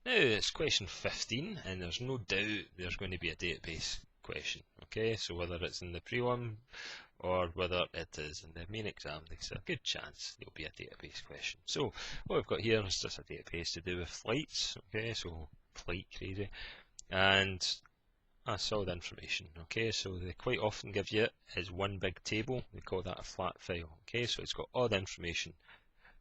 Now it's question 15, and there's no doubt there's going to be a database question. Okay, so whether it's in the prelim or whether it is in the main exam, there's a good chance there'll be a database question. So what we've got here is just a database to do with flights. Okay, so flight crazy, and that's all the information. Okay, so they quite often give you it as one big table. They call that a flat file. Okay, so it's got all the information.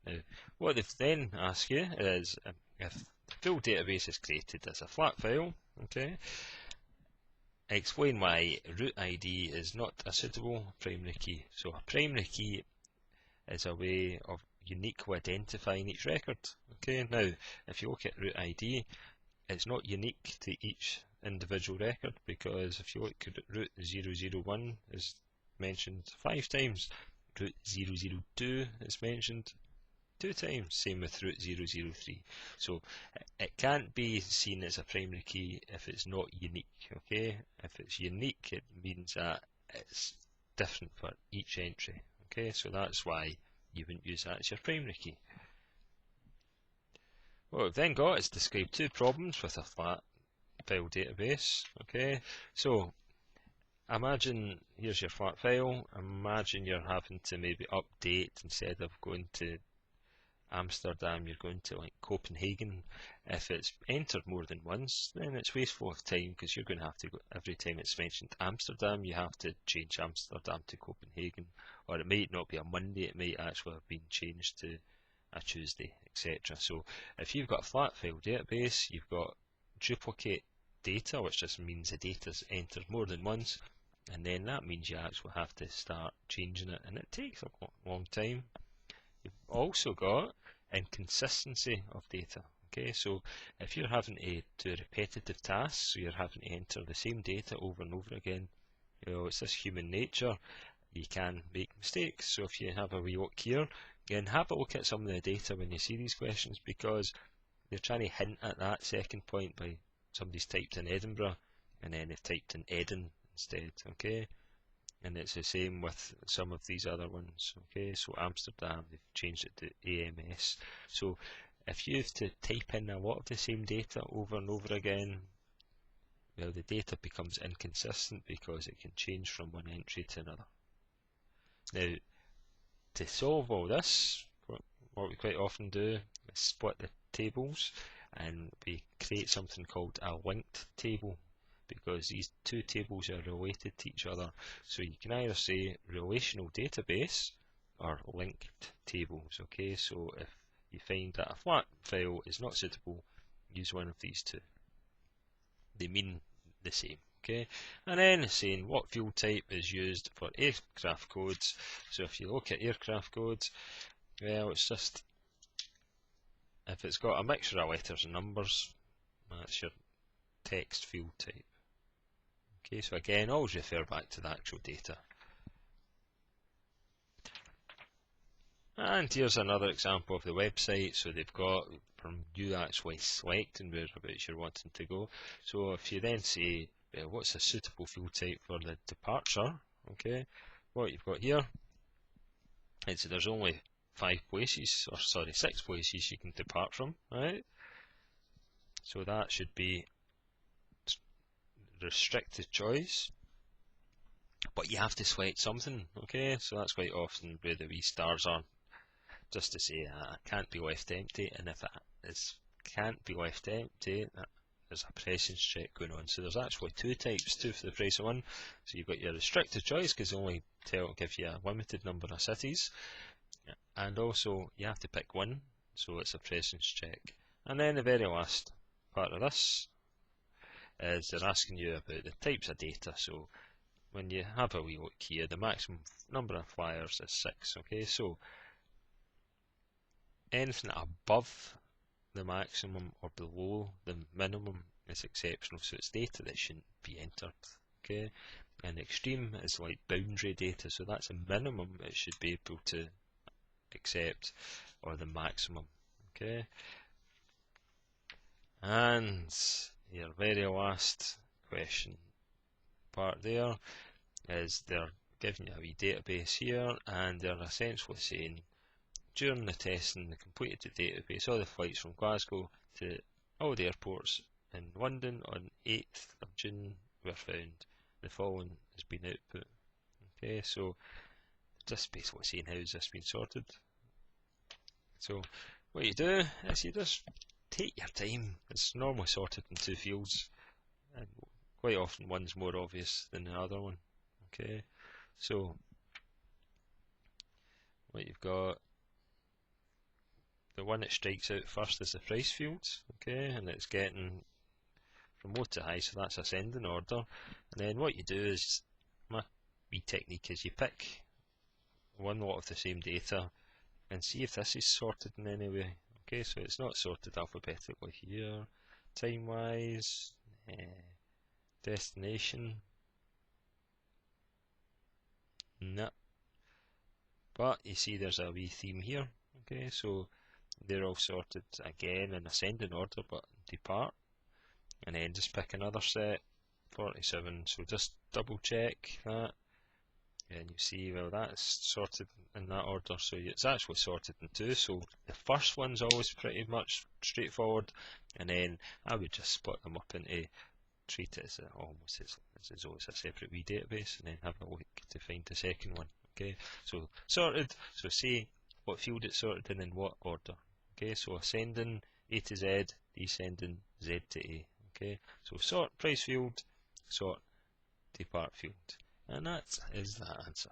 Now, what they've then asked you is if the full database is created as a flat file, okay, explain why root ID is not a suitable primary key. So a primary key is a way of uniquely identifying each record. Okay, now if you look at root ID, it's not unique to each individual record, because if you look at root 001 is mentioned 5 times, root 002 is mentioned 2 times, same with root 003. So it can't be seen as a primary key if it's not unique. Okay, if it's unique, it means that it's different for each entry. Okay, so that's why you wouldn't use that as your primary key. What we've then got is describe 2 problems with a flat file database. Okay, so imagine here's your flat file. Imagine you're having to maybe update, instead of going to Amsterdam, you're going to like Copenhagen. If it's entered more than once, then it's wasteful of time, because you're going to have to go every time it's mentioned Amsterdam, you have to change Amsterdam to Copenhagen, or it might not be a Monday, it might actually have been changed to a Tuesday, etc. So if you've got a flat file database, you've got duplicate data, which just means the data's entered more than once, and then that means you actually have to start changing it, and it takes a long time. You've also got inconsistency of data. Okay, so if you're having to do repetitive tasks, so you're having to enter the same data over and over again, it's this human nature, you can make mistakes. So if you have a wee look here, again, have a look at some of the data when you see these questions, because they're trying to hint at that second point by somebody's typed in Edinburgh and then they've typed in Eden instead. Okay, and it's the same with some of these other ones. Okay, so Amsterdam, they've changed it to AMS. So if you have to type in a lot of the same data over and over again, well, the data becomes inconsistent because it can change from one entry to another. Now, to solve all this, what we quite often do is split the tables, and we create something called a linked table, because these 2 tables are related to each other. So you can either say relational database or linked tables. Okay, so if you find that a flat file is not suitable, use one of these 2. They mean the same. Okay, and then saying what field type is used for aircraft codes. So if you look at aircraft codes, well, it's just, if it's got a mixture of letters and numbers, that's your text field type. Okay, so again, always refer back to the actual data. And here's another example of the website. So they've got, from you actually selecting whereabouts you're wanting to go. So if you then say, well, what's a suitable field type for the departure? Okay, what you've got here is there's only 6 places you can depart from, right? So that should be restricted choice, but you have to select something. Okay, so that's quite often where the wee stars are, just to say it can't be left empty, and if it can't be left empty, there's a presence check going on. So there's actually 2 types, 2 for the price of 1. So you've got your restricted choice, because they only give you a limited number of cities, and also you have to pick 1, so it's a presence check. And then the very last part of this is they're asking you about the types of data. So when you have a wee look here, the maximum number of flyers is 6. Okay, so anything above the maximum or below the minimum is exceptional, so it's data that shouldn't be entered. Okay, and extreme is like boundary data, so that's a minimum it should be able to accept, or the maximum. Okay, and your very last question part there is they're giving you a wee database here, and they're essentially saying during the testing they completed the database all the flights from Glasgow to all the airports in London on 8th of June were found. The following has been output. Okay, so just basically saying how has this been sorted. So what you do is you just take your time. It's normally sorted in two fields, and quite often one's more obvious than the other one. Okay, so what you've got, the one that strikes out first is the price field, okay, and it's getting from low to high, so that's ascending order. And then what you do is, my wee technique is you pick one lot of the same data and see if this is sorted in any way. Okay, so it's not sorted alphabetically here, time wise, destination, no. But you see there's a wee theme here. Okay, so they're all sorted again in ascending order, but depart. And then just pick another set, 47. So just double check that, and you see, well, that's sorted in that order, so it's actually sorted in two. So the first one's always pretty much straightforward, and then I would just split them up into, treat it as almost as though it's a separate wee database, and then have a look to find the second one. Okay, so sorted, so say what field it's sorted in what order. Okay, so ascending A to Z, descending Z to A. Okay, so sort price field, sort depart field, and that is that answer.